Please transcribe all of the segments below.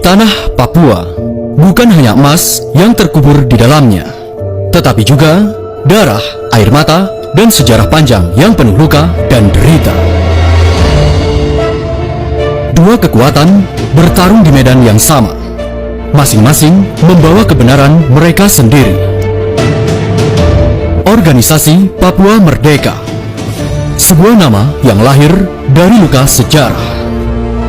Tanah Papua bukan hanya emas yang terkubur di dalamnya, tetapi juga darah, air mata, dan sejarah panjang yang penuh luka dan derita. Dua kekuatan bertarung di medan yang sama, masing-masing membawa kebenaran mereka sendiri. Organisasi Papua Merdeka, sebuah nama yang lahir dari luka sejarah.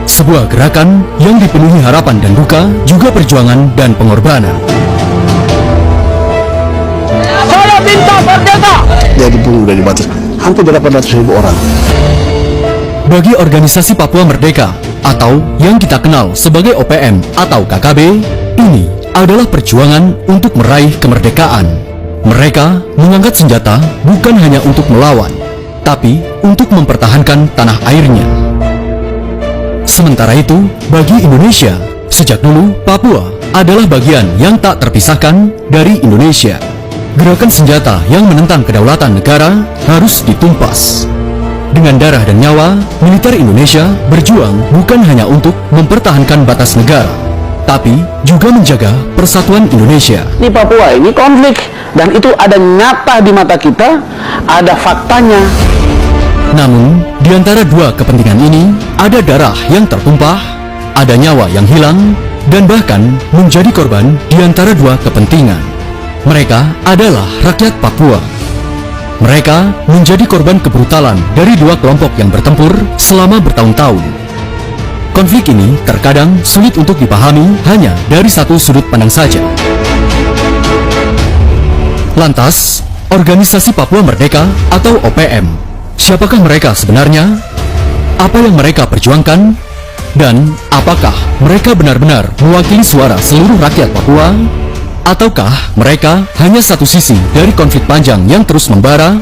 Sebuah gerakan yang dipenuhi harapan dan duka, juga perjuangan dan pengorbanan. Saya minta merdeka! Jadi pun udah dibatas hampir 800.000 orang. Bagi organisasi Papua Merdeka, atau yang kita kenal sebagai OPM atau KKB, ini adalah perjuangan untuk meraih kemerdekaan. Mereka mengangkat senjata bukan hanya untuk melawan, tapi untuk mempertahankan tanah airnya. Sementara itu, bagi Indonesia, sejak dulu Papua adalah bagian yang tak terpisahkan dari Indonesia. Gerakan senjata yang menentang kedaulatan negara harus ditumpas. Dengan darah dan nyawa, militer Indonesia berjuang bukan hanya untuk mempertahankan batas negara, tapi juga menjaga persatuan Indonesia. Di Papua ini konflik, dan itu ada nyata di mata kita, ada faktanya. Namun, di antara dua kepentingan ini, ada darah yang tertumpah, ada nyawa yang hilang, dan bahkan menjadi korban di antara dua kepentingan. Mereka adalah rakyat Papua. Mereka menjadi korban kebrutalan dari dua kelompok yang bertempur selama bertahun-tahun. Konflik ini terkadang sulit untuk dipahami hanya dari satu sudut pandang saja. Lantas, organisasi Papua Merdeka atau OPM, siapakah mereka sebenarnya? Apa yang mereka perjuangkan? Dan apakah mereka benar-benar mewakili suara seluruh rakyat Papua? Ataukah mereka hanya satu sisi dari konflik panjang yang terus membara?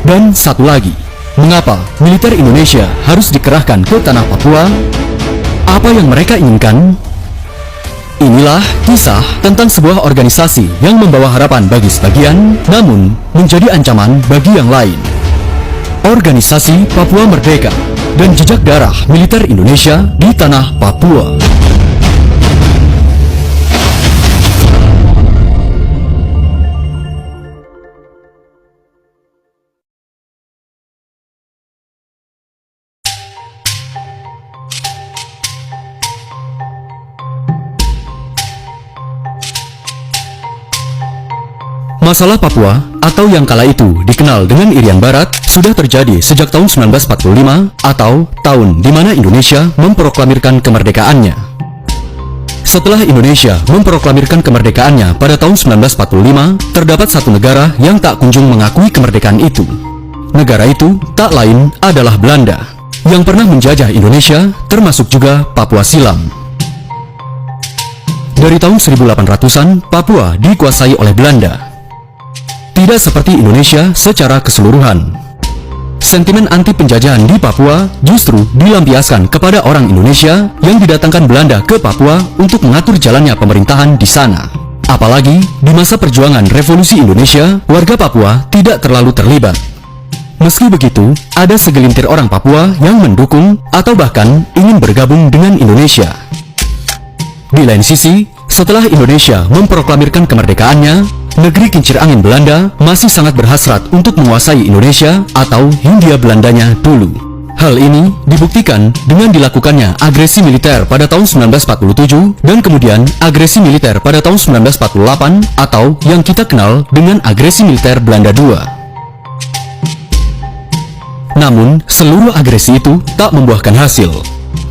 Dan satu lagi, mengapa militer Indonesia harus dikerahkan ke tanah Papua? Apa yang mereka inginkan? Inilah kisah tentang sebuah organisasi yang membawa harapan bagi sebagian, namun menjadi ancaman bagi yang lain. Organisasi Papua Merdeka dan jejak darah militer Indonesia di tanah Papua. Masalah Papua, atau yang kala itu dikenal dengan Irian Barat, sudah terjadi sejak tahun 1945, atau tahun di mana Indonesia memproklamirkan kemerdekaannya. Setelah Indonesia memproklamirkan kemerdekaannya pada tahun 1945, terdapat satu negara yang tak kunjung mengakui kemerdekaan itu. Negara itu tak lain adalah Belanda, yang pernah menjajah Indonesia, termasuk juga Papua Silam. Dari tahun 1800-an, Papua dikuasai oleh Belanda. Tidak seperti Indonesia secara keseluruhan. Sentimen anti penjajahan di Papua justru dilampiaskan kepada orang Indonesia yang didatangkan Belanda ke Papua untuk mengatur jalannya pemerintahan di sana. Apalagi di masa perjuangan Revolusi Indonesia, warga Papua tidak terlalu terlibat. Meski begitu, ada segelintir orang Papua yang mendukung atau bahkan ingin bergabung dengan Indonesia. Di lain sisi, setelah Indonesia memproklamirkan kemerdekaannya, negeri kincir angin Belanda masih sangat berhasrat untuk menguasai Indonesia atau Hindia Belandanya dulu. Hal ini dibuktikan dengan dilakukannya agresi militer pada tahun 1947 dan kemudian agresi militer pada tahun 1948 atau yang kita kenal dengan agresi militer Belanda II. Namun, seluruh agresi itu tak membuahkan hasil.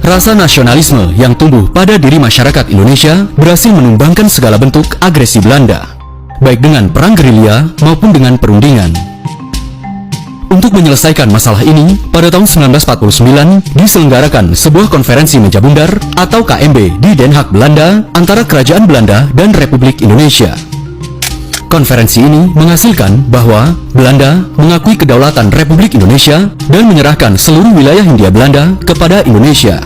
Rasa nasionalisme yang tumbuh pada diri masyarakat Indonesia berhasil menumbangkan segala bentuk agresi Belanda, baik dengan perang gerilya maupun dengan perundingan. Untuk menyelesaikan masalah ini, pada tahun 1949 diselenggarakan sebuah konferensi meja bundar atau KMB di Den Haag, Belanda antara Kerajaan Belanda dan Republik Indonesia. Konferensi ini menghasilkan bahwa Belanda mengakui kedaulatan Republik Indonesia dan menyerahkan seluruh wilayah Hindia Belanda kepada Indonesia.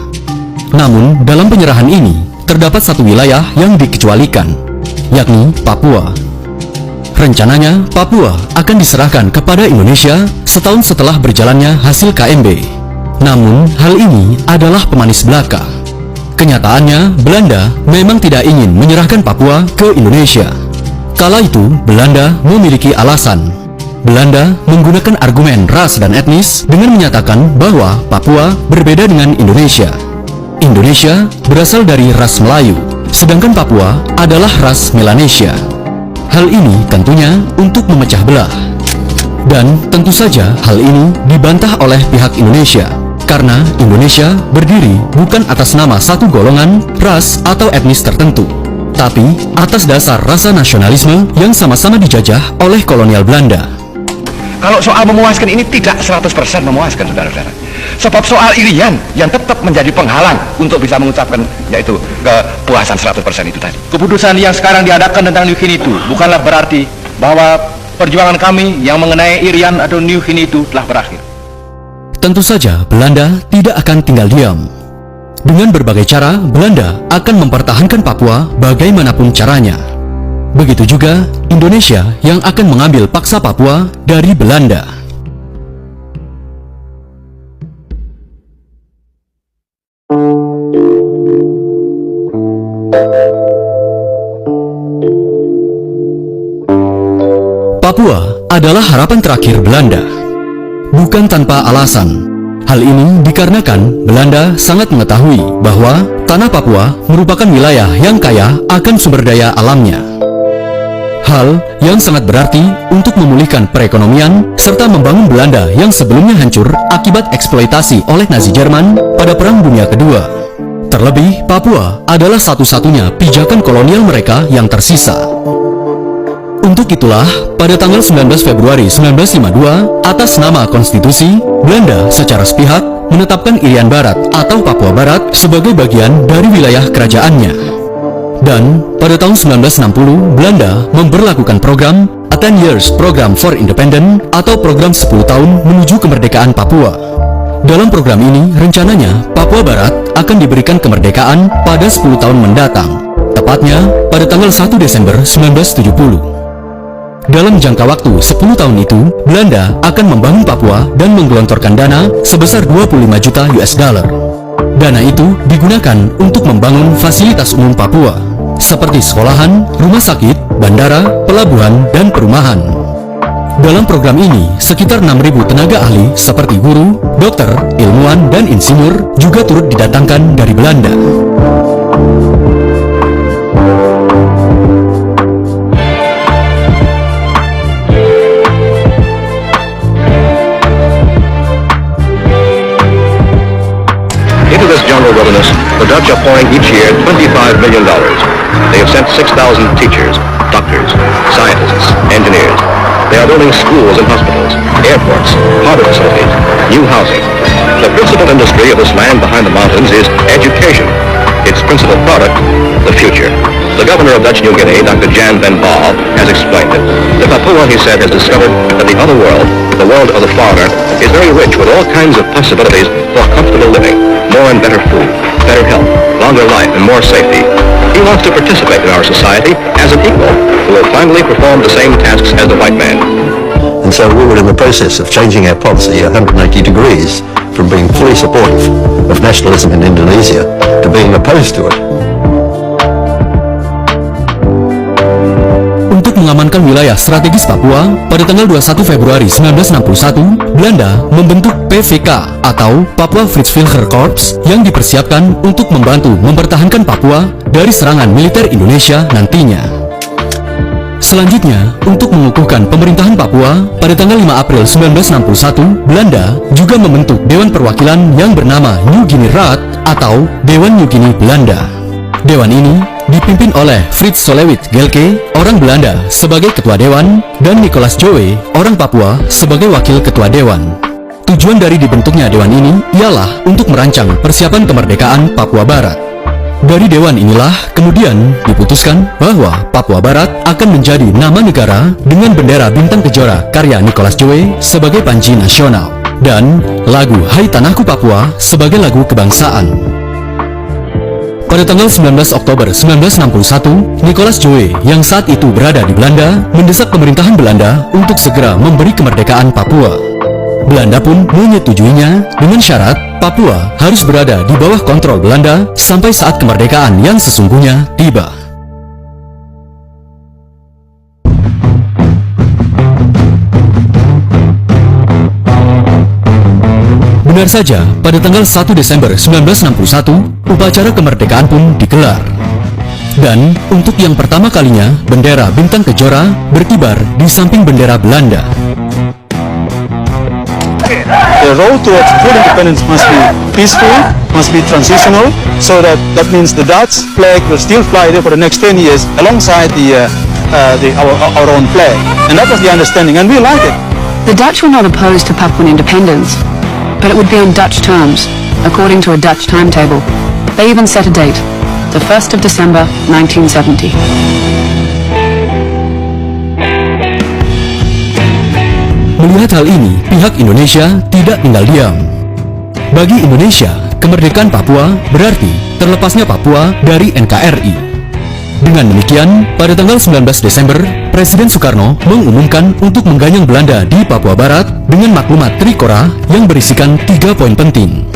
Namun, dalam penyerahan ini, terdapat satu wilayah yang dikecualikan, yakni Papua. Rencananya, Papua akan diserahkan kepada Indonesia setahun setelah berjalannya hasil KMB. Namun, hal ini adalah pemanis belaka. Kenyataannya, Belanda memang tidak ingin menyerahkan Papua ke Indonesia. Kala itu, Belanda memiliki alasan. Belanda menggunakan argumen ras dan etnis dengan menyatakan bahwa Papua berbeda dengan Indonesia. Indonesia berasal dari ras Melayu, sedangkan Papua adalah ras Melanesia. Hal ini tentunya untuk memecah belah. Dan tentu saja hal ini dibantah oleh pihak Indonesia, karena Indonesia berdiri bukan atas nama satu golongan, ras, atau etnis tertentu, tapi atas dasar rasa nasionalisme yang sama-sama dijajah oleh kolonial Belanda. Kalau soal memuaskan ini tidak 100% memuaskan, saudara-saudara. Sebab soal irian yang tetap menjadi penghalang untuk bisa mengucapkan yaitu kepuasan 100% itu tadi. Keputusan yang sekarang diadakan tentang New Guinea itu bukanlah berarti bahwa perjuangan kami yang mengenai irian atau New Guinea itu telah berakhir. Tentu saja Belanda tidak akan tinggal diam. Dengan berbagai cara, Belanda akan mempertahankan Papua bagaimanapun caranya. Begitu juga Indonesia yang akan mengambil paksa Papua dari Belanda. Papua adalah harapan terakhir Belanda. Bukan tanpa alasan. Hal ini dikarenakan Belanda sangat mengetahui bahwa tanah Papua merupakan wilayah yang kaya akan sumber daya alamnya. Hal yang sangat berarti untuk memulihkan perekonomian serta membangun Belanda yang sebelumnya hancur akibat eksploitasi oleh Nazi Jerman pada Perang Dunia Kedua. Terlebih, Papua adalah satu-satunya pijakan kolonial mereka yang tersisa. Untuk itulah, pada tanggal 19 Februari 1952, atas nama konstitusi, Belanda secara sepihak menetapkan Irian Barat atau Papua Barat sebagai bagian dari wilayah kerajaannya. Dan pada tahun 1960, Belanda memberlakukan program A 10 Years Program for Independence atau program 10 tahun menuju kemerdekaan Papua. Dalam program ini, rencananya Papua Barat akan diberikan kemerdekaan pada 10 tahun mendatang, tepatnya pada tanggal 1 Desember 1970. Dalam jangka waktu 10 tahun itu, Belanda akan membangun Papua dan menggelontorkan dana sebesar 25 juta US dollar. Dana itu digunakan untuk membangun fasilitas umum Papua, seperti sekolahan, rumah sakit, bandara, pelabuhan, dan perumahan. Dalam program ini, sekitar 6.000 tenaga ahli seperti guru, dokter, ilmuwan, dan insinyur juga turut didatangkan dari Belanda. Into this jungle wilderness, the Dutch are pouring each year $25 million. They have sent 6,000 teachers, doctors, scientists, engineers. They are building schools and hospitals, airports, harbor facilities, new housing. The principal industry of this land behind the mountains is education. Its principal product, the future. The governor of Dutch New Guinea, Dr. Jan van Baal, has explained it. The Papua, he said, has discovered that the other world, the world of the foreigner, is very rich with all kinds of possibilities for comfortable living, more and better food, better health, longer life, and more safety. He wants to participate in our society as an equal who will finally perform the same tasks as the white man. And so we were in the process of changing our policy 180 degrees from being fully supportive of nationalism in Indonesia to being opposed to it. Untuk mengamankan wilayah strategis Papua, pada tanggal 21 Februari 1961, Belanda membentuk PVK atau Papua Vrijviliger Korps yang dipersiapkan untuk membantu mempertahankan Papua dari serangan militer Indonesia nantinya. Selanjutnya, untuk mengukuhkan pemerintahan Papua, pada tanggal 5 April 1961, Belanda juga membentuk Dewan Perwakilan yang bernama New Guinea Raad atau Dewan New Guinea Belanda. Dewan ini dipimpin oleh Frits Solewit Gelke, orang Belanda, sebagai Ketua Dewan, dan Nicolas Jowe, orang Papua, sebagai Wakil Ketua Dewan. Tujuan dari dibentuknya Dewan ini ialah untuk merancang persiapan kemerdekaan Papua Barat. Dari Dewan inilah kemudian diputuskan bahwa Papua Barat akan menjadi nama negara dengan bendera bintang kejora karya Nicolas Jowe sebagai panji nasional, dan lagu Hai Tanahku Papua sebagai lagu kebangsaan. Pada tanggal 19 Oktober 1961, Nicolas Jowe yang saat itu berada di Belanda mendesak pemerintahan Belanda untuk segera memberi kemerdekaan Papua. Belanda pun menyetujuinya dengan syarat Papua harus berada di bawah kontrol Belanda sampai saat kemerdekaan yang sesungguhnya tiba. Benar saja, pada tanggal 1 Desember 1961, upacara kemerdekaan pun digelar. Dan untuk yang pertama kalinya, bendera bintang kejora berkibar di samping bendera Belanda. The road towards full independence must be peaceful, must be transitional, so that means the Dutch flag will still fly there for the next 10 years alongside our own flag. And that was the understanding, and we like it. The Dutch were not opposed to Papuan independence, but it would be on Dutch terms, according to a Dutch timetable. They even set a date, the 1st of December 1970. Melihat hal ini, pihak Indonesia tidak tinggal diam. Bagi Indonesia, kemerdekaan Papua berarti terlepasnya Papua dari NKRI. Dengan demikian, pada tanggal 19 Desember, Presiden Soekarno mengumumkan untuk mengganyang Belanda di Papua Barat dengan maklumat Trikora yang berisikan 3 poin penting.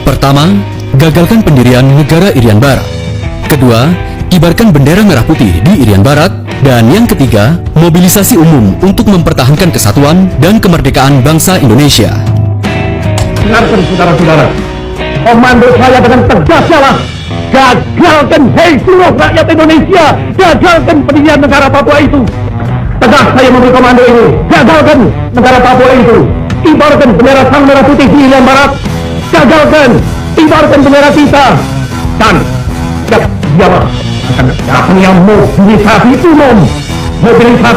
Pertama, gagalkan pendirian negara Irian Barat. Kedua, kibarkan bendera merah putih di Irian Barat. Dan yang ketiga, mobilisasi umum untuk mempertahankan kesatuan dan kemerdekaan bangsa Indonesia. Dengarkan saudara-saudara, komando saya dengan tegas ialah gagalkan, hei seluruh rakyat Indonesia, gagalkan pendirian negara Papua itu. Tegas saya memberi komando ini, gagalkan negara Papua itu. Kibarkan bendera sang merah putih di Irian Barat, gagalkan, kibarkan bendera kita. Dan dialah akan datangnya mobilisasi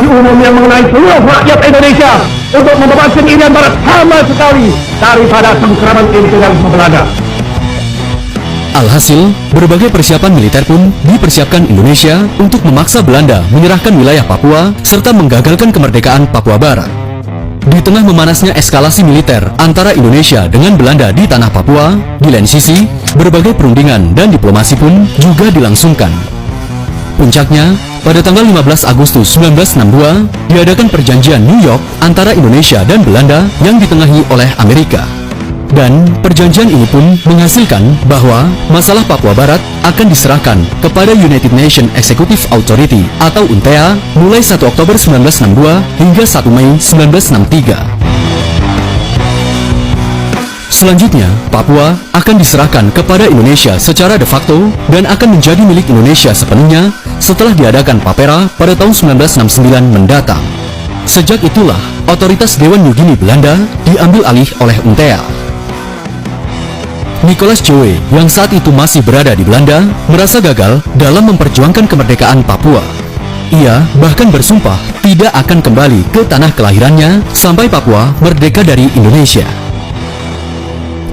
umum yang mengenai seluruh rakyat Indonesia untuk membebaskan Irian Barat sama sekali daripada cengkraman imperialisme Belanda. Alhasil, berbagai persiapan militer pun dipersiapkan Indonesia untuk memaksa Belanda menyerahkan wilayah Papua serta menggagalkan kemerdekaan Papua Barat. Di tengah memanasnya eskalasi militer antara Indonesia dengan Belanda di tanah Papua, di lain sisi, berbagai perundingan dan diplomasi pun juga dilangsungkan. Puncaknya, pada tanggal 15 Agustus 1962, diadakan perjanjian New York antara Indonesia dan Belanda yang ditengahi oleh Amerika. Dan perjanjian ini pun menghasilkan bahwa masalah Papua Barat akan diserahkan kepada United Nations Executive Authority atau UNTEA mulai 1 Oktober 1962 hingga 1 Mei 1963. Selanjutnya, Papua akan diserahkan kepada Indonesia secara de facto dan akan menjadi milik Indonesia sepenuhnya setelah diadakan Papera pada tahun 1969 mendatang. Sejak itulah, otoritas Dewan New Guinea Belanda diambil alih oleh UNTEA. Nicolas Jowe yang saat itu masih berada di Belanda merasa gagal dalam memperjuangkan kemerdekaan Papua. Ia bahkan bersumpah tidak akan kembali ke tanah kelahirannya sampai Papua merdeka dari Indonesia.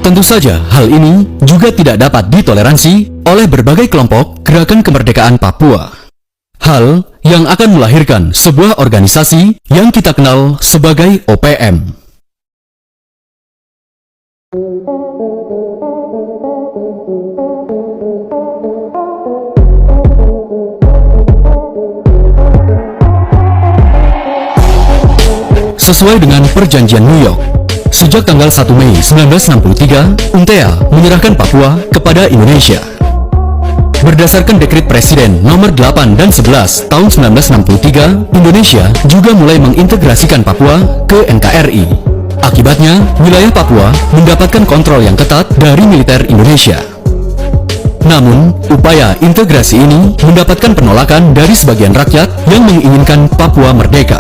Tentu saja hal ini juga tidak dapat ditoleransi oleh berbagai kelompok gerakan kemerdekaan Papua. Hal yang akan melahirkan sebuah organisasi yang kita kenal sebagai OPM. Sesuai dengan perjanjian New York, sejak tanggal 1 Mei 1963, UNTEA menyerahkan Papua kepada Indonesia. Berdasarkan dekret Presiden nomor 8 dan 11 tahun 1963, Indonesia juga mulai mengintegrasikan Papua ke NKRI. Akibatnya, wilayah Papua mendapatkan kontrol yang ketat dari militer Indonesia. Namun, upaya integrasi ini mendapatkan penolakan dari sebagian rakyat yang menginginkan Papua merdeka.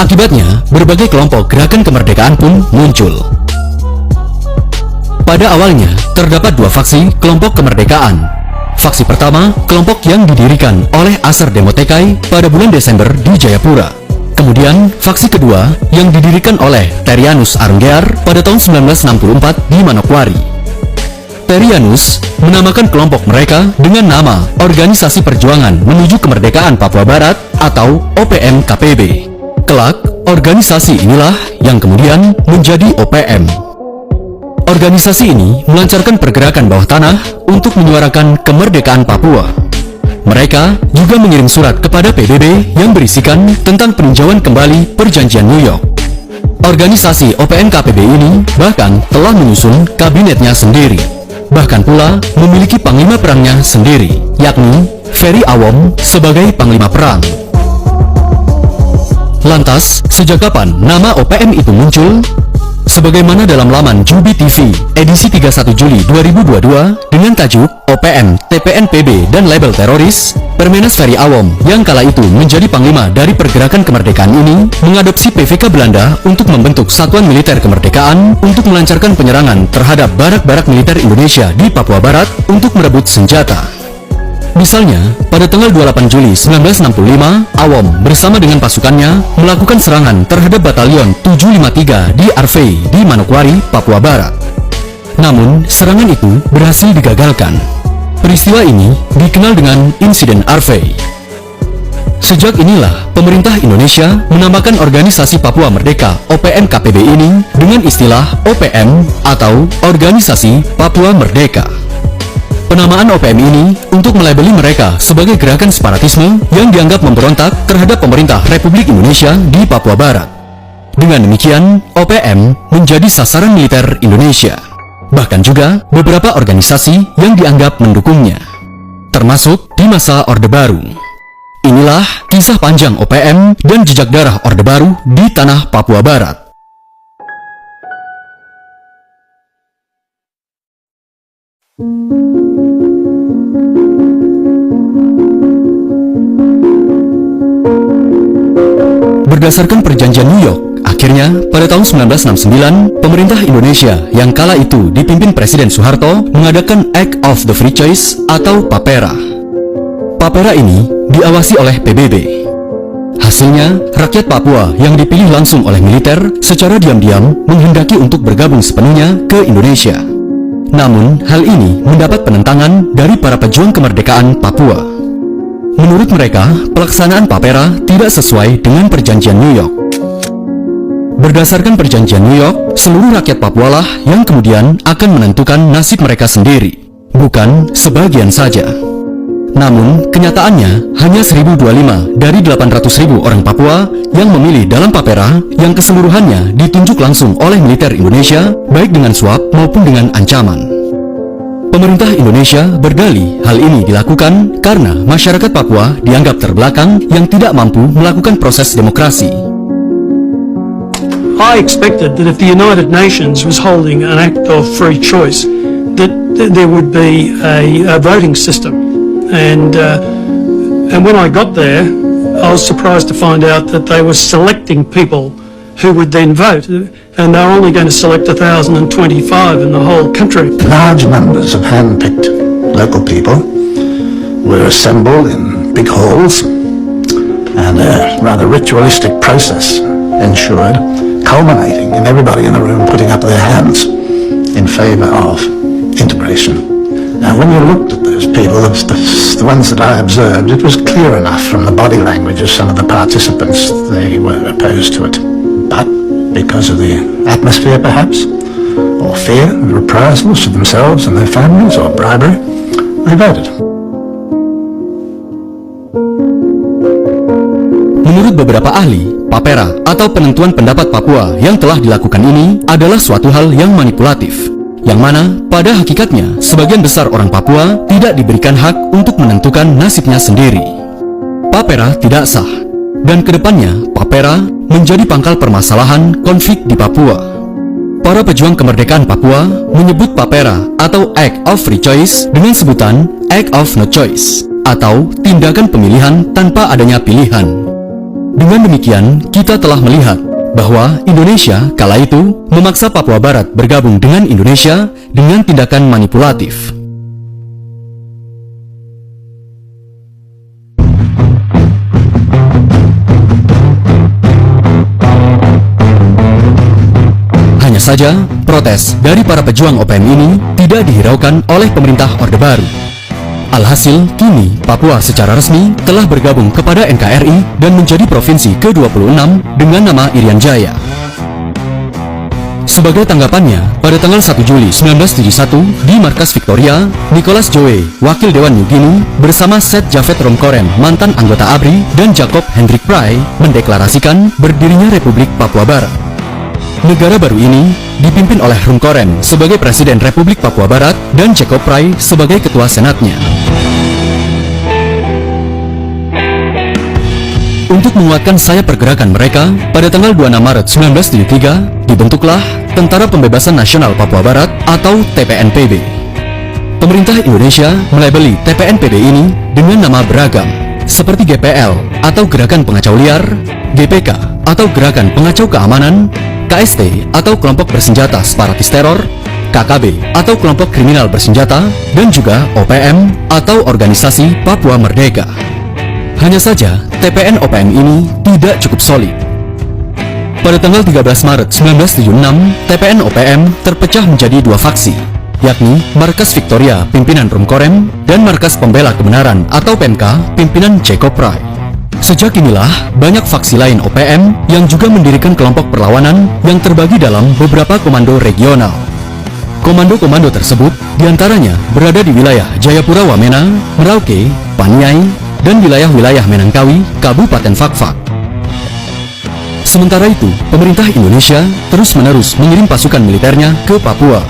Akibatnya, berbagai kelompok gerakan kemerdekaan pun muncul. Pada awalnya, terdapat dua faksi kelompok kemerdekaan, Faksi pertama, kelompok yang didirikan oleh Asar Demotekai pada bulan Desember di Jayapura. Kemudian, faksi kedua yang didirikan oleh Terianus Arenggear pada tahun 1964 di Manokwari. Terianus menamakan kelompok mereka dengan nama Organisasi Perjuangan Menuju Kemerdekaan Papua Barat atau OPM-KPB. Kelak, organisasi inilah yang kemudian menjadi OPM. Organisasi ini melancarkan pergerakan bawah tanah untuk menyuarakan kemerdekaan Papua. Mereka juga mengirim surat kepada PBB yang berisikan tentang peninjauan kembali Perjanjian New York. Organisasi OPM-KPB ini bahkan telah menyusun kabinetnya sendiri. Bahkan pula memiliki panglima perangnya sendiri, yakni Ferry Awom sebagai panglima perang. Lantas, sejak kapan nama OPM itu muncul? Sebagaimana dalam laman Jubi TV edisi 31 Juli 2022 dengan tajuk OPM, TPNPB dan label teroris, Permenas Ferry Awom yang kala itu menjadi panglima dari pergerakan kemerdekaan ini mengadopsi PVK Belanda untuk membentuk Satuan Militer Kemerdekaan untuk melancarkan penyerangan terhadap barak-barak militer Indonesia di Papua Barat untuk merebut senjata. Misalnya, pada tanggal 28 Juli 1965, Awom bersama dengan pasukannya melakukan serangan terhadap Batalion 753 di Arvey di Manokwari, Papua Barat. Namun, serangan itu berhasil digagalkan. Peristiwa ini dikenal dengan Insiden Arvey. Sejak inilah, pemerintah Indonesia menamakan Organisasi Papua Merdeka OPM-KPB ini dengan istilah OPM atau Organisasi Papua Merdeka. Penamaan OPM ini untuk melabeli mereka sebagai gerakan separatisme yang dianggap memberontak terhadap pemerintah Republik Indonesia di Papua Barat. Dengan demikian, OPM menjadi sasaran militer Indonesia. Bahkan juga beberapa organisasi yang dianggap mendukungnya, termasuk di masa Orde Baru. Inilah kisah panjang OPM dan jejak darah Orde Baru di tanah Papua Barat. Berdasarkan Perjanjian New York, akhirnya pada tahun 1969, pemerintah Indonesia yang kala itu dipimpin Presiden Soeharto mengadakan Act of the Free Choice atau PAPERA. PAPERA ini diawasi oleh PBB. Hasilnya, rakyat Papua yang dipilih langsung oleh militer secara diam-diam menghendaki untuk bergabung sepenuhnya ke Indonesia. Namun, hal ini mendapat penentangan dari para pejuang kemerdekaan Papua. Menurut mereka, pelaksanaan PAPERA tidak sesuai dengan Perjanjian New York. Berdasarkan Perjanjian New York, seluruh rakyat Papua lah yang kemudian akan menentukan nasib mereka sendiri, bukan sebagian saja. Namun, kenyataannya hanya 1025 dari 800.000 orang Papua yang memilih dalam PAPERA yang keseluruhannya ditunjuk langsung oleh militer Indonesia, baik dengan suap maupun dengan ancaman. Pemerintah Indonesia berdalih hal ini dilakukan karena masyarakat Papua dianggap terbelakang yang tidak mampu melakukan proses demokrasi. I expected that if the United Nations was holding an act of free choice, that there would be a voting system. And when I got there, I was surprised to find out that they were selecting people who would then vote, and they're only going to select 1,025 in the whole country. Large numbers of hand-picked local people were assembled in big halls, and a rather ritualistic process ensured, culminating in everybody in the room putting up their hands in favour of integration. Now, when you looked at those people, the ones that I observed, it was clear enough from the body language of some of the participants they were opposed to it. But because of the atmosphere, perhaps, or fear of reprisals for themselves and their families, or bribery, they voted. Menurut beberapa ahli, PAPERA atau penentuan pendapat Papua yang telah dilakukan ini adalah suatu hal yang manipulatif, yang mana pada hakikatnya sebagian besar orang Papua tidak diberikan hak untuk menentukan nasibnya sendiri. PAPERA tidak sah, dan kedepannya PAPERA menjadi pangkal permasalahan konflik di Papua. Para pejuang kemerdekaan Papua menyebut PAPERA atau Act of Free Choice dengan sebutan Act of No Choice atau tindakan pemilihan tanpa adanya pilihan. Dengan demikian, kita telah melihat bahwa Indonesia kala itu memaksa Papua Barat bergabung dengan Indonesia dengan tindakan manipulatif. saja, protes dari para pejuang OPM ini tidak dihiraukan oleh pemerintah Orde Baru. Alhasil, kini Papua secara resmi telah bergabung kepada NKRI dan menjadi provinsi ke-26 dengan nama Irian Jaya. Sebagai tanggapannya, pada tanggal 1 Juli 1971 di Markas Victoria, Nicholas Joe, wakil Dewan New Guinea, bersama Seth Javed Romkorem, mantan anggota ABRI, dan Jacob Hendrik Pry, mendeklarasikan berdirinya Republik Papua Barat. Negara baru ini dipimpin oleh Romkorem sebagai Presiden Republik Papua Barat dan Jacob Pry sebagai Ketua Senatnya. Untuk menguatkan sayap pergerakan mereka, pada tanggal 26 Maret 1973, dibentuklah Tentara Pembebasan Nasional Papua Barat atau TPNPB. Pemerintah Indonesia melabeli TPNPB ini dengan nama beragam, seperti GPL atau Gerakan Pengacau Liar, GPK atau Gerakan Pengacau Keamanan, KST atau Kelompok Bersenjata Separatis Teror, KKB atau Kelompok Kriminal Bersenjata, dan juga OPM atau Organisasi Papua Merdeka. Hanya saja, TPN OPM ini tidak cukup solid. Pada tanggal 13 Maret 1976, TPN OPM terpecah menjadi dua faksi, yakni Markas Victoria pimpinan Romkorem dan Markas Pembela Kebenaran atau PMK pimpinan Jacob Pry. Sejak inilah banyak faksi lain OPM yang juga mendirikan kelompok perlawanan yang terbagi dalam beberapa komando regional. Komando-komando tersebut diantaranya berada di wilayah Jayapura Wamena, Merauke, Paniai, dan wilayah-wilayah Menangkawi, Kabupaten Fakfak. Sementara itu, pemerintah Indonesia terus-menerus mengirim pasukan militernya ke Papua.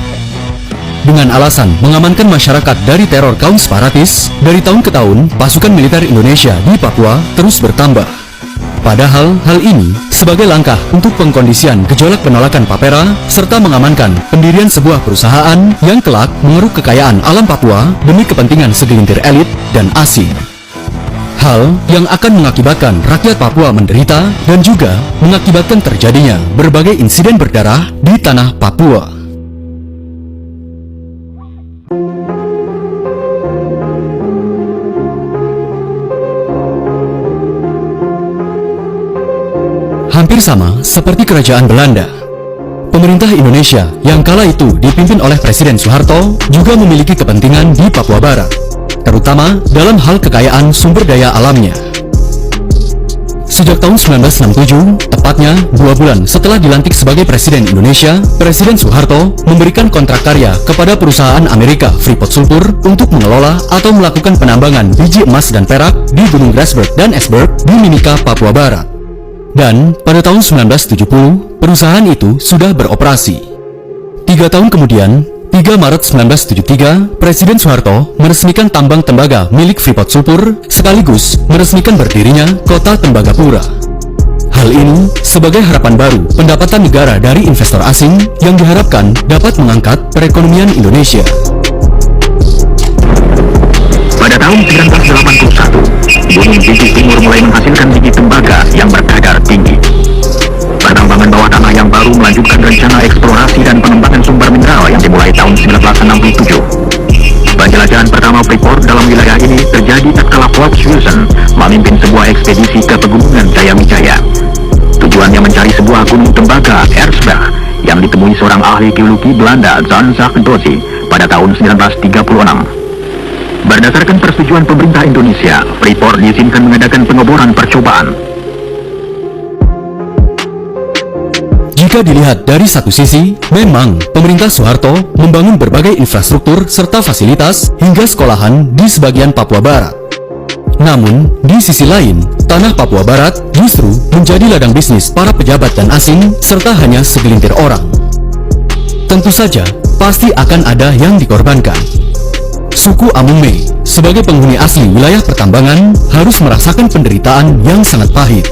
Dengan alasan mengamankan masyarakat dari teror kaum separatis, dari tahun ke tahun, pasukan militer Indonesia di Papua terus bertambah. Padahal, hal ini sebagai langkah untuk pengkondisian gejolak penolakan Papera, serta mengamankan pendirian sebuah perusahaan yang kelak mengeruk kekayaan alam Papua demi kepentingan segelintir elit dan asing. Hal yang akan mengakibatkan rakyat Papua menderita dan juga mengakibatkan terjadinya berbagai insiden berdarah di tanah Papua. Hampir sama seperti kerajaan Belanda, pemerintah Indonesia yang kala itu dipimpin oleh Presiden Soeharto juga memiliki kepentingan di Papua Barat, terutama dalam hal kekayaan sumber daya alamnya. Sejak tahun 1967, tepatnya 2 bulan setelah dilantik sebagai Presiden Indonesia, Presiden Soeharto memberikan kontrak karya kepada perusahaan Amerika Freeport Sulphur untuk mengelola atau melakukan penambangan biji emas dan perak di Gunung Grasberg dan Esberg di Mimika, Papua Barat. Dan pada tahun 1970, perusahaan itu sudah beroperasi. 3 tahun kemudian, 3 Maret 1973, Presiden Soeharto meresmikan tambang tembaga milik Freeport Sulphur sekaligus meresmikan berdirinya Kota Tembagapura. Hal ini sebagai harapan baru pendapatan negara dari investor asing yang diharapkan dapat mengangkat perekonomian Indonesia. Pada tahun 1981, Gunung Biji Timur mulai menghasilkan biji tembaga yang berkadar tinggi. Pertambangan bawah tanah yang baru melanjutkan rencana eksplorasi dan pengembangan sumber mineral yang dimulai tahun 1967. Penjelajahan pertama Freeport dalam wilayah ini terjadi tatkala Forbes Wilson memimpin sebuah ekspedisi ke pegunungan Jayamijaya. Tujuannya mencari sebuah gunung tembaga, Erzberg, yang ditemui seorang ahli geologi Belanda, Jan-Zach Dozy, pada tahun 1936. Berdasarkan persetujuan pemerintah Indonesia, Freeport diizinkan mengadakan pengeboran percobaan. Jika dilihat dari satu sisi, memang pemerintah Soeharto membangun berbagai infrastruktur serta fasilitas hingga sekolahan di sebagian Papua Barat. Namun, di sisi lain, tanah Papua Barat justru menjadi ladang bisnis para pejabat dan asing serta hanya segelintir orang. Tentu saja, pasti akan ada yang dikorbankan. Suku Amume, sebagai penghuni asli wilayah pertambangan, harus merasakan penderitaan yang sangat pahit.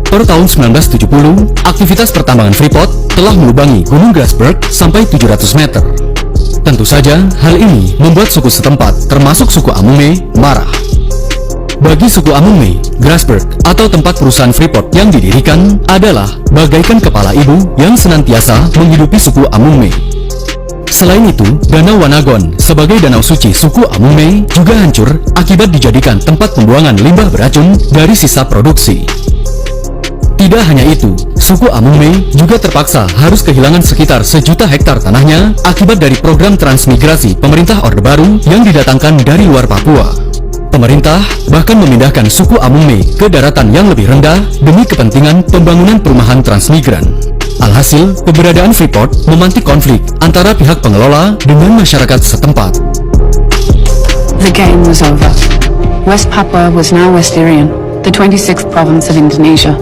Per tahun 1970, aktivitas pertambangan Freeport telah melubangi Gunung Grasberg sampai 700 meter. Tentu saja, hal ini membuat suku setempat, termasuk suku Amume, marah. Bagi suku Amume, Grasberg atau tempat perusahaan Freeport yang didirikan adalah bagaikan kepala ibu yang senantiasa menghidupi suku Amume. Selain itu, Danau Wanagon sebagai danau suci suku Amume juga hancur akibat dijadikan tempat pembuangan limbah beracun dari sisa produksi. Tidak hanya itu, suku Amungme juga terpaksa harus kehilangan sekitar 1 juta hektar tanahnya akibat dari program transmigrasi pemerintah Orde Baru yang didatangkan dari luar Papua. Pemerintah bahkan memindahkan suku Amungme ke daratan yang lebih rendah demi kepentingan pembangunan perumahan transmigran. Alhasil, keberadaan Freeport memantik konflik antara pihak pengelola dengan masyarakat setempat. The game was over. West Papua was now West Irian, the 26th province of Indonesia,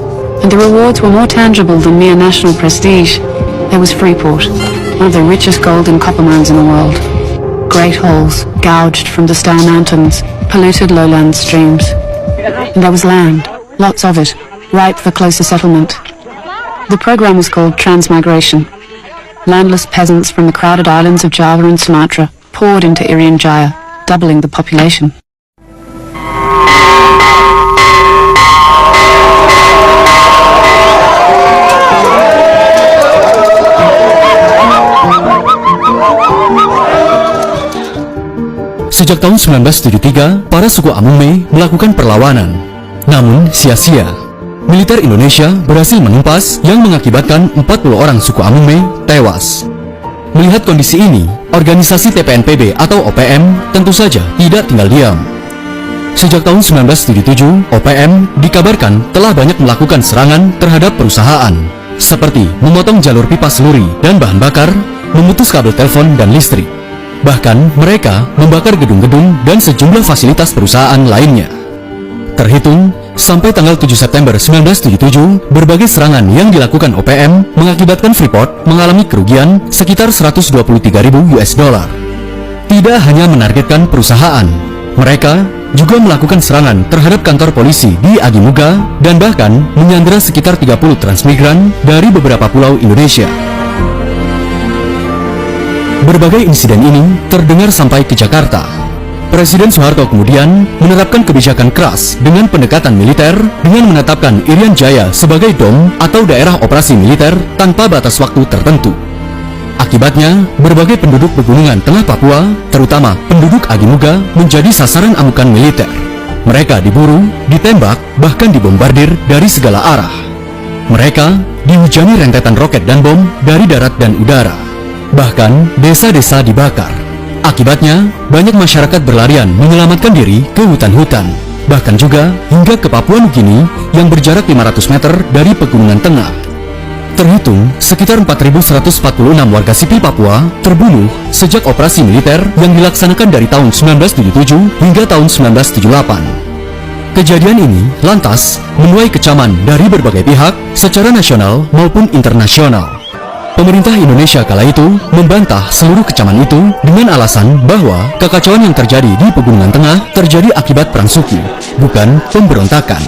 and the rewards were more tangible than mere national prestige. There was Freeport, one of the richest gold and copper mines in the world. Great holes, gouged from the Star Mountains, polluted lowland streams. And there was land, lots of it, ripe for closer settlement. The program was called Transmigration. Landless peasants from the crowded islands of Java and Sumatra poured into Irian Jaya, doubling the population. Sejak tahun 1973, para suku Amungme melakukan perlawanan. Namun, sia-sia. Militer Indonesia berhasil menumpas yang mengakibatkan 40 orang suku Amungme tewas. Melihat kondisi ini, organisasi TPNPB atau OPM tentu saja tidak tinggal diam. Sejak tahun 1977, OPM dikabarkan telah banyak melakukan serangan terhadap perusahaan, seperti memotong jalur pipa seluri dan bahan bakar, memutus kabel telepon dan listrik. Bahkan mereka membakar gedung-gedung dan sejumlah fasilitas perusahaan lainnya. Terhitung, sampai tanggal 7 September 1977, berbagai serangan yang dilakukan OPM mengakibatkan Freeport mengalami kerugian sekitar 123.000 US dollar. Tidak hanya menargetkan perusahaan, mereka juga melakukan serangan terhadap kantor polisi di Agimuga dan bahkan menyandera sekitar 30 transmigran dari beberapa pulau Indonesia. Berbagai insiden ini terdengar sampai ke Jakarta. Presiden Soeharto kemudian menerapkan kebijakan keras dengan pendekatan militer dengan menetapkan Irian Jaya sebagai DOM atau daerah operasi militer tanpa batas waktu tertentu. Akibatnya, berbagai penduduk pegunungan tengah Papua, terutama penduduk Agimuga, menjadi sasaran amukan militer. Mereka diburu, ditembak, bahkan dibombardir dari segala arah. Mereka dihujani rentetan roket dan bom dari darat dan udara. Bahkan, desa-desa dibakar. Akibatnya, banyak masyarakat berlarian menyelamatkan diri ke hutan-hutan. Bahkan juga hingga ke Papua Nugini yang berjarak 500 meter dari pegunungan tengah. Terhitung, sekitar 4.146 warga sipil Papua terbunuh sejak operasi militer yang dilaksanakan dari tahun 1977 hingga tahun 1978. Kejadian ini lantas menuai kecaman dari berbagai pihak secara nasional maupun internasional. Pemerintah Indonesia kala itu membantah seluruh kecaman itu dengan alasan bahwa kekacauan yang terjadi di Pegunungan Tengah terjadi akibat perang suku, bukan pemberontakan.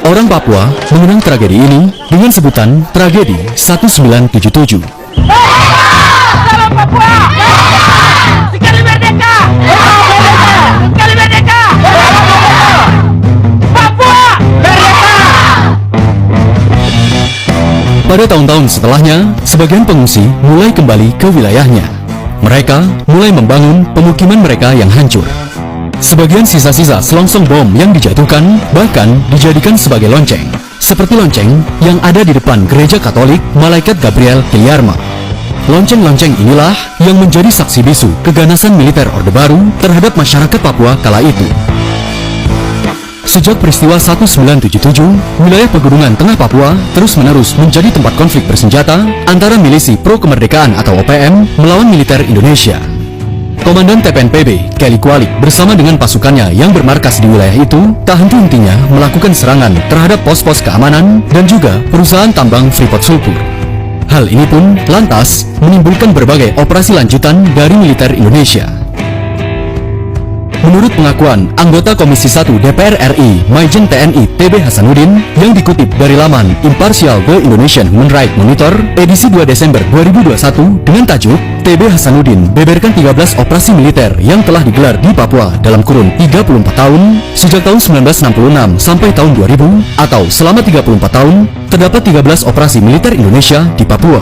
Orang Papua mengenang tragedi ini dengan sebutan tragedi 1977. Salam Papua! Sekali merdeka! Sekali merdeka! Papua! Merdeka! Pada tahun-tahun setelahnya, sebagian pengungsi mulai kembali ke wilayahnya. Mereka mulai membangun pemukiman mereka yang hancur. Sebagian sisa-sisa selongsong bom yang dijatuhkan bahkan dijadikan sebagai lonceng, seperti lonceng yang ada di depan gereja Katolik Malaikat Gabriel Kiliarma. Lonceng-lonceng inilah yang menjadi saksi bisu keganasan militer Orde Baru terhadap masyarakat Papua kala itu. Sejak peristiwa 1977, wilayah Pegunungan Tengah Papua terus-menerus menjadi tempat konflik bersenjata antara milisi pro-kemerdekaan atau OPM melawan militer Indonesia. Komandan TPNPB, Kelly Kualik, bersama dengan pasukannya yang bermarkas di wilayah itu, tak henti-hentinya melakukan serangan terhadap pos-pos keamanan dan juga perusahaan tambang Freeport Sulfur. Hal ini pun lantas menimbulkan berbagai operasi lanjutan dari militer Indonesia. Menurut pengakuan anggota Komisi 1 DPR RI, Maijen TNI TB Hasanuddin, yang dikutip dari laman Impartial The Indonesian Human Rights Monitor, edisi 2 Desember 2021, dengan tajuk TB Hasanuddin beberkan 13 operasi militer yang telah digelar di Papua dalam kurun 34 tahun, sejak tahun 1966 sampai tahun 2000, atau selama 34 tahun, terdapat 13 operasi militer Indonesia di Papua.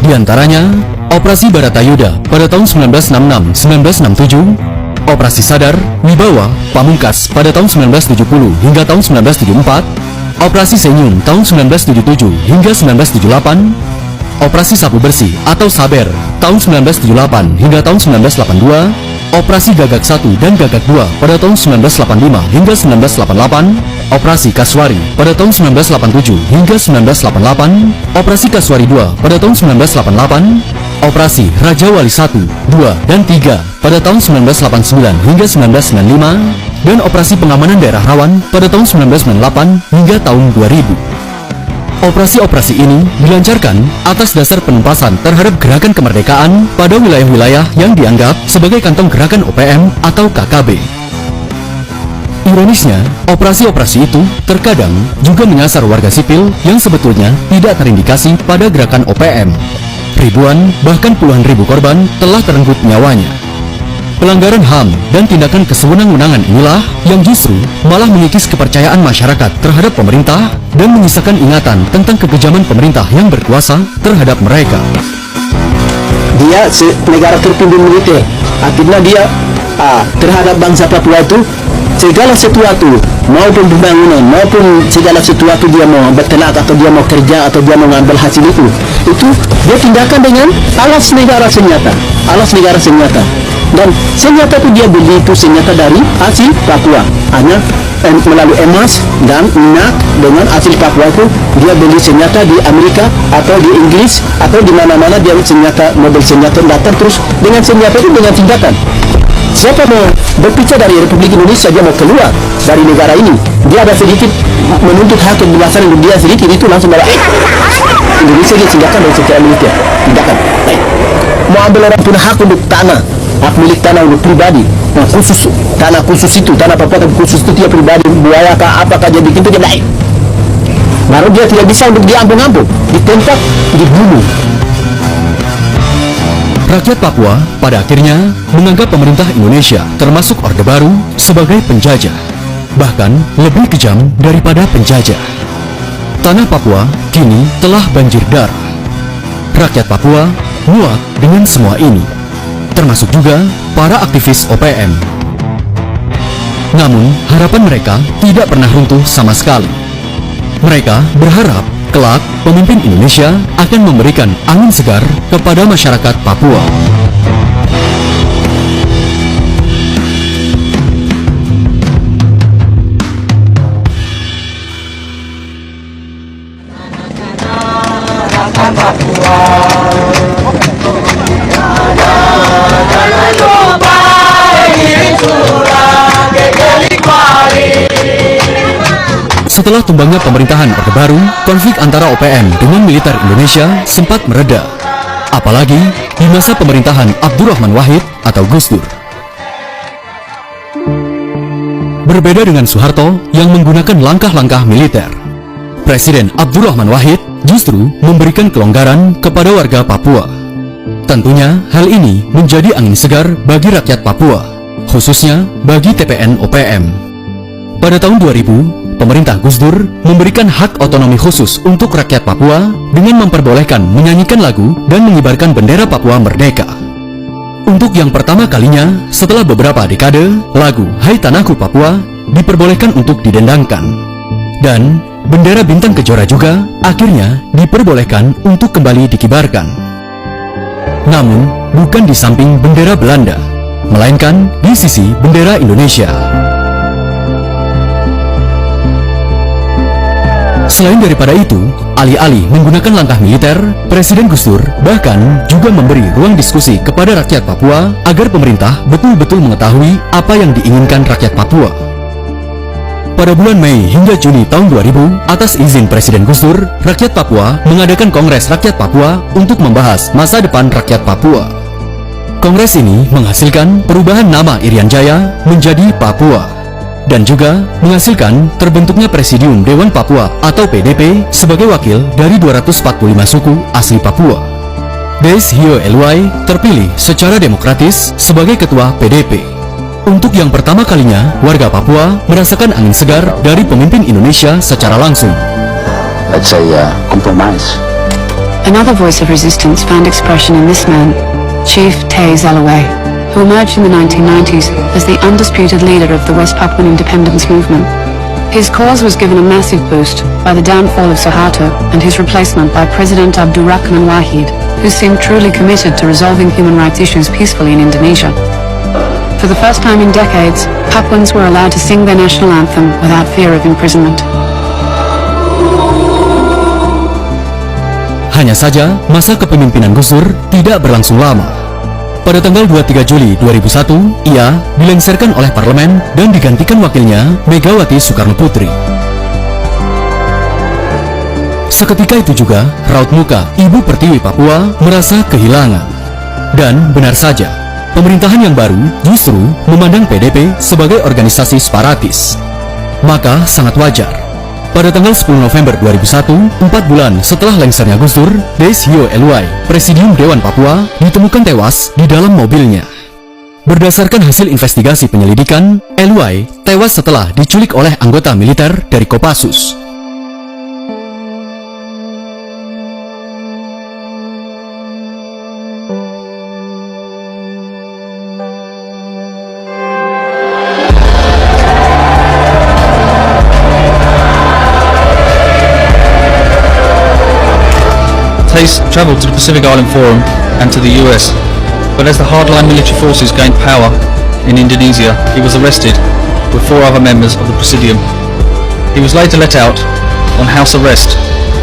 Di antaranya, Operasi Baratayuda pada tahun 1966-1967, Operasi Sadar, Wibawa, Pamungkas pada tahun 1970 hingga tahun 1974, Operasi Senyum tahun 1977 hingga 1978, Operasi Sapu Bersih atau Saber tahun 1978 hingga tahun 1982, Operasi Gagak 1 dan Gagak 2 pada tahun 1985 hingga 1988, Operasi Kaswari pada tahun 1987 hingga 1988, Operasi Kaswari 2 pada tahun 1988, Operasi Raja Wali 1, 2, dan 3 pada tahun 1989 hingga 1995, dan Operasi Pengamanan Daerah Rawan pada tahun 1998 hingga tahun 2000. Operasi-operasi ini dilancarkan atas dasar penumpasan terhadap gerakan kemerdekaan pada wilayah-wilayah yang dianggap sebagai kantong gerakan OPM atau KKB. Ironisnya, operasi-operasi itu terkadang juga menyasar warga sipil yang sebetulnya tidak terindikasi pada gerakan OPM. Ribuan, bahkan puluhan ribu korban telah terenggut nyawanya. Pelanggaran HAM dan tindakan kesewenang-wenangan inilah yang justru malah mengikis kepercayaan masyarakat terhadap pemerintah dan menyisakan ingatan tentang kekejaman pemerintah yang berkuasa terhadap mereka. Dia negara terpimpin militer, akhirnya dia terhadap bangsa Papua itu segala sesuatu, maupun pembangunan maupun segala sesuatu dia mau bertenak atau dia mau kerja atau dia mau ngambil hasil itu dia tindakan dengan alas negara senjata, dan senjata itu dia beli itu senjata dari hasil Papua, hanya melalui emas dan minyak. Dengan hasil Papua itu dia beli senjata di Amerika atau di Inggris atau di mana-mana, dia senjata, mobil senjata datang terus dengan senjata itu, dengan tindakan. Siapa mau berbicara dari Republik Indonesia, dia mau keluar dari negara ini, dia ada sedikit menuntut hak kebebasan dia sedikit, itu langsung malah Indonesia dia tindakan dari secara militer, tindakan. Mau ambil orang punya hak untuk tanah, hak milik tanah untuk pribadi, nah, khusus tanah khusus itu, tanah Papua khusus itu dia pribadi, buaya kah apakah dia bikin itu dia naik, baru dia tidak bisa untuk diampung-ampung, ditembak, dibunuh. Rakyat Papua pada akhirnya menganggap pemerintah Indonesia termasuk Orde Baru sebagai penjajah, bahkan lebih kejam daripada penjajah. Tanah Papua kini telah banjir darah. Rakyat Papua muak dengan semua ini, termasuk juga para aktivis OPM. Namun harapan mereka tidak pernah runtuh sama sekali. Mereka berharap kelak pemimpin Indonesia akan memberikan angin segar kepada masyarakat Papua. Setelah tumbangnya pemerintahan Orde Baru, konflik antara OPM dengan militer Indonesia sempat mereda, apalagi di masa pemerintahan Abdurrahman Wahid atau Gus Dur. Berbeda dengan Soeharto yang menggunakan langkah-langkah militer, Presiden Abdurrahman Wahid justru memberikan kelonggaran kepada warga Papua. Tentunya hal ini menjadi angin segar bagi rakyat Papua, khususnya bagi TPN OPM. Pada tahun 2000, pemerintah Gus Dur memberikan hak otonomi khusus untuk rakyat Papua dengan memperbolehkan menyanyikan lagu dan mengibarkan bendera Papua Merdeka. Untuk yang pertama kalinya setelah beberapa dekade, lagu Hai Tanahku Papua diperbolehkan untuk didendangkan. Dan bendera Bintang Kejora juga akhirnya diperbolehkan untuk kembali dikibarkan. Namun, bukan di samping bendera Belanda, melainkan di sisi bendera Indonesia. Selain daripada itu, alih-alih menggunakan langkah militer, Presiden Gus Dur bahkan juga memberi ruang diskusi kepada rakyat Papua agar pemerintah betul-betul mengetahui apa yang diinginkan rakyat Papua. Pada bulan Mei hingga Juni tahun 2000, atas izin Presiden Gus Dur, rakyat Papua mengadakan Kongres Rakyat Papua untuk membahas masa depan rakyat Papua. Kongres ini menghasilkan perubahan nama Irian Jaya menjadi Papua, dan juga menghasilkan terbentuknya Presidium Dewan Papua atau PDP sebagai wakil dari 245 suku asli Papua. Des Hio Eluai terpilih secara demokratis sebagai ketua PDP. Untuk yang pertama kalinya, warga Papua merasakan angin segar dari pemimpin Indonesia secara langsung. Let's say compromise. Another voice of resistance found expression in this man, Chief Tay Zalaway, who emerged in the 1990s as the undisputed leader of the West Papuan independence movement. His cause was given a massive boost by the downfall of Suharto and his replacement by President Abdurrahman Wahid, who seemed truly committed to resolving human rights issues peacefully in Indonesia. For the first time in decades, Papuans were allowed to sing their national anthem without fear of imprisonment. Hanya saja, masa kepemimpinan Gus Dur tidak berlangsung lama. Pada tanggal 23 Juli 2001, ia dilengsarkan oleh parlemen dan digantikan wakilnya Megawati Soekarno Putri. Seketika itu juga, raut muka Ibu Pertiwi Papua merasa kehilangan. Dan benar saja, pemerintahan yang baru justru memandang PDP sebagai organisasi separatis. Maka sangat wajar, pada tanggal 10 November 2001, 4 bulan setelah lengsernya Gus Dur, Desio Eluai, Presidium Dewan Papua, ditemukan tewas di dalam mobilnya. Berdasarkan hasil investigasi penyelidikan, Eluai tewas setelah diculik oleh anggota militer dari Kopassus. Hayes travelled to the Pacific Island Forum and to the US, but as the hardline military forces gained power in Indonesia, he was arrested with 4 other members of the Presidium. He was later let out on house arrest,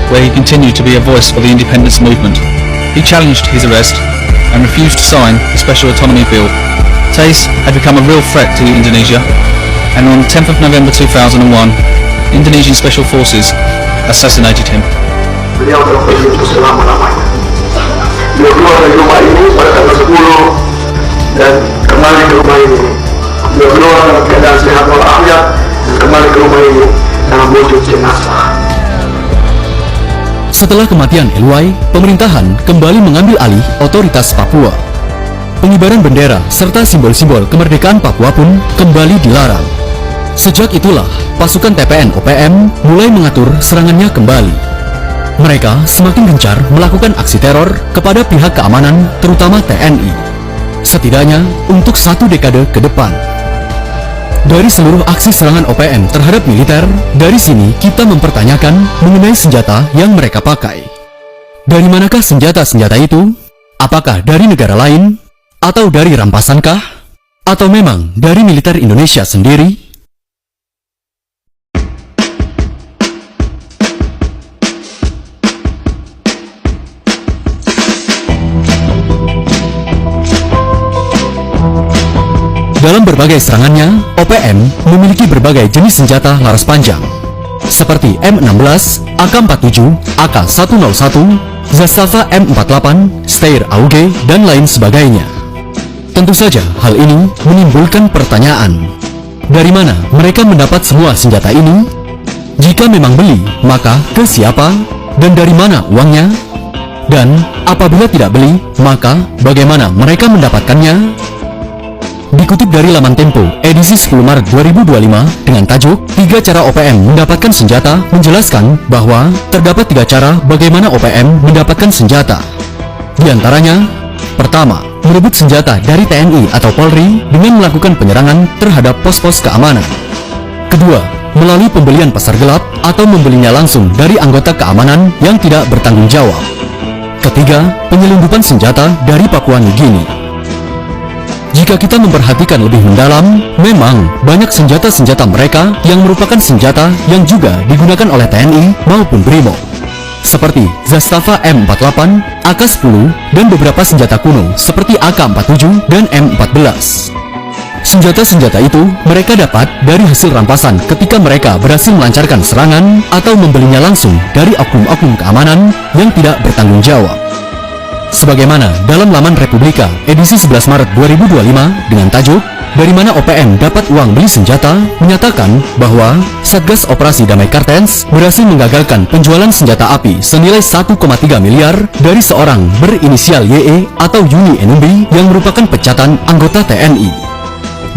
where he continued to be a voice for the independence movement. He challenged his arrest and refused to sign the Special Autonomy Bill. Hayes had become a real threat to Indonesia, and on 10th of November 2001, Indonesian Special Forces assassinated him. Beliau telah pergi untuk selama-lamanya. Beliau keluar dari rumah ini pada tanggal 10 dan kembali ke rumah ini. Beliau keluar dalam keadaan sehat walafiat dan kembali ke rumah ini dalam wujud jenazah. Setelah kematian Eluai, pemerintahan kembali mengambil alih otoritas Papua. Pengibaran bendera serta simbol-simbol kemerdekaan Papua pun kembali dilarang. Sejak itulah, pasukan TPN-OPM mulai mengatur serangannya kembali. Mereka semakin gencar melakukan aksi teror kepada pihak keamanan, terutama TNI. Setidaknya untuk 1 dekade ke depan. Dari seluruh aksi serangan OPM terhadap militer, dari sini kita mempertanyakan mengenai senjata yang mereka pakai. Dari manakah senjata-senjata itu? Apakah dari negara lain? Atau dari rampasankah? Atau memang dari militer Indonesia sendiri? Dalam berbagai serangannya, OPM memiliki berbagai jenis senjata laras panjang, seperti M16, AK-47, AK-101, Zastava M48, Steyr AUG, dan lain sebagainya. Tentu saja hal ini menimbulkan pertanyaan, dari mana mereka mendapat semua senjata ini? Jika memang beli, maka ke siapa? Dan dari mana uangnya? Dan apabila tidak beli, maka bagaimana mereka mendapatkannya? Dikutip dari laman Tempo, edisi 10 Maret 2025 dengan tajuk 3 cara OPM mendapatkan senjata, menjelaskan bahwa terdapat 3 cara bagaimana OPM mendapatkan senjata. Di antaranya, pertama, merebut senjata dari TNI atau Polri dengan melakukan penyerangan terhadap pos-pos keamanan. Kedua, melalui pembelian pasar gelap atau membelinya langsung dari anggota keamanan yang tidak bertanggung jawab. Ketiga, penyelundupan senjata dari Papua Nugini. Jika kita memperhatikan lebih mendalam, memang banyak senjata-senjata mereka yang merupakan senjata yang juga digunakan oleh TNI maupun BRIMOB, seperti Zastava M48, AK-10, dan beberapa senjata kuno seperti AK-47 dan M14. Senjata-senjata itu mereka dapat dari hasil rampasan ketika mereka berhasil melancarkan serangan atau membelinya langsung dari oknum-oknum keamanan yang tidak bertanggung jawab. Sebagaimana dalam laman Republika edisi 11 Maret 2025 dengan tajuk Dari mana OPM dapat uang beli senjata, menyatakan bahwa Satgas Operasi Damai Kartens berhasil menggagalkan penjualan senjata api senilai 1,3 miliar dari seorang berinisial YE atau Yuni Enumbi yang merupakan pecatan anggota TNI.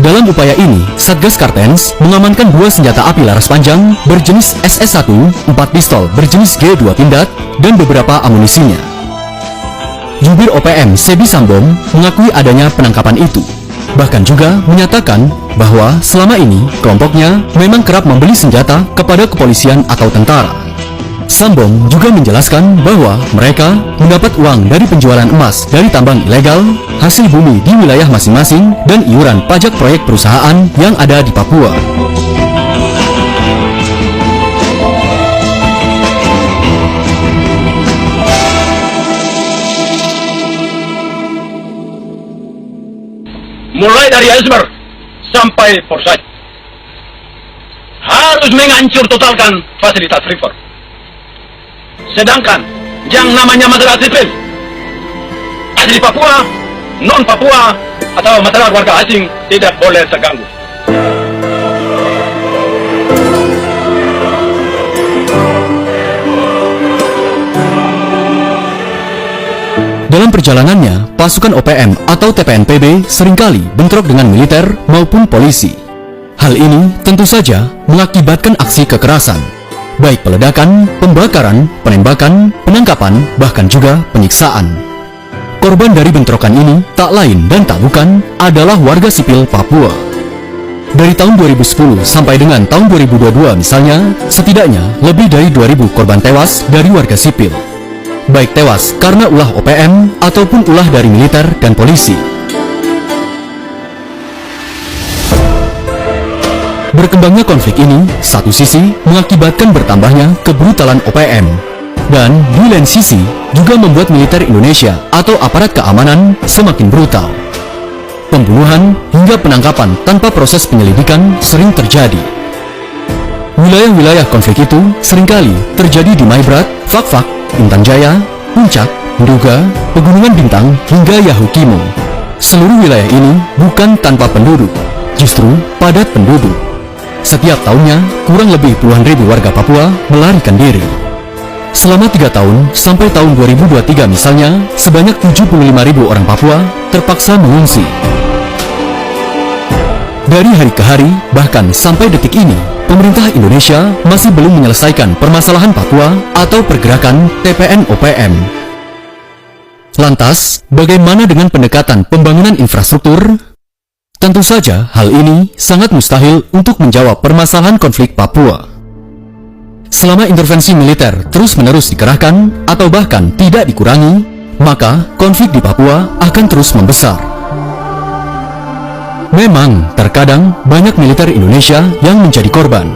Dalam upaya ini, Satgas Kartens mengamankan 2 senjata api laras panjang berjenis SS1, 4 pistol berjenis G2 Pindad, dan beberapa amunisinya. Jubir OPM Sebi Sambom mengakui adanya penangkapan itu. bahkan juga menyatakan bahwa selama ini kelompoknya memang kerap membeli senjata kepada kepolisian atau tentara. Sambong juga menjelaskan bahwa mereka mendapat uang dari penjualan emas dari tambang ilegal, hasil bumi di wilayah masing-masing, dan iuran pajak proyek perusahaan yang ada di Papua. Mulai dari iceberg sampai Forsyth harus menghancur totalkan fasilitas Freeport. Sedangkan yang namanya masyarakat sipil, asli Papua, non Papua, atau masyarakat warga asing tidak boleh terganggu. Dalam perjalanannya, pasukan OPM atau TPNPB seringkali bentrok dengan militer maupun polisi. Hal ini tentu saja mengakibatkan aksi kekerasan, baik peledakan, pembakaran, penembakan, penangkapan, bahkan juga penyiksaan. Korban dari bentrokan ini tak lain dan tak bukan adalah warga sipil Papua. Dari tahun 2010 sampai dengan tahun 2022 misalnya, setidaknya lebih dari 2.000 korban tewas dari warga sipil, baik tewas karena ulah OPM ataupun ulah dari militer dan polisi. Berkembangnya konflik ini, satu sisi mengakibatkan bertambahnya kebrutalan OPM, dan di lain sisi juga membuat militer Indonesia atau aparat keamanan semakin brutal. Pembunuhan hingga penangkapan tanpa proses penyelidikan sering terjadi. Wilayah-wilayah konflik itu seringkali terjadi di Maibrat, Fak-Fak, Intan Jaya, Puncak, Nduga, Pegunungan Bintang, hingga Yahukimo. Seluruh wilayah ini bukan tanpa penduduk, justru padat penduduk. Setiap tahunnya, kurang lebih puluhan ribu warga Papua melarikan diri. Selama 3 tahun, sampai tahun 2023 misalnya, sebanyak 75.000 orang Papua terpaksa mengungsi. Dari hari ke hari, bahkan sampai detik ini, pemerintah Indonesia masih belum menyelesaikan permasalahan Papua atau pergerakan TPN-OPM. Lantas, bagaimana dengan pendekatan pembangunan infrastruktur? Tentu saja hal ini sangat mustahil untuk menjawab permasalahan konflik Papua. Selama intervensi militer terus-menerus dikerahkan atau bahkan tidak dikurangi, maka konflik di Papua akan terus membesar. Memang, terkadang banyak militer Indonesia yang menjadi korban.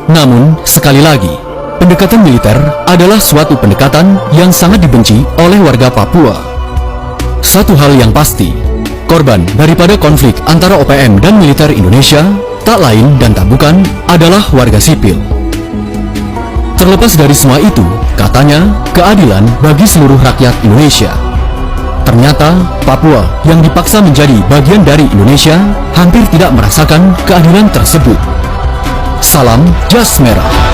Namun, sekali lagi, pendekatan militer adalah suatu pendekatan yang sangat dibenci oleh warga Papua. Satu hal yang pasti, korban daripada konflik antara OPM dan militer Indonesia tak lain dan tak bukan adalah warga sipil. Terlepas dari semua itu, katanya keadilan bagi seluruh rakyat Indonesia. Ternyata, Papua yang dipaksa menjadi bagian dari Indonesia hampir tidak merasakan keadilan tersebut. Salam Jas Merah.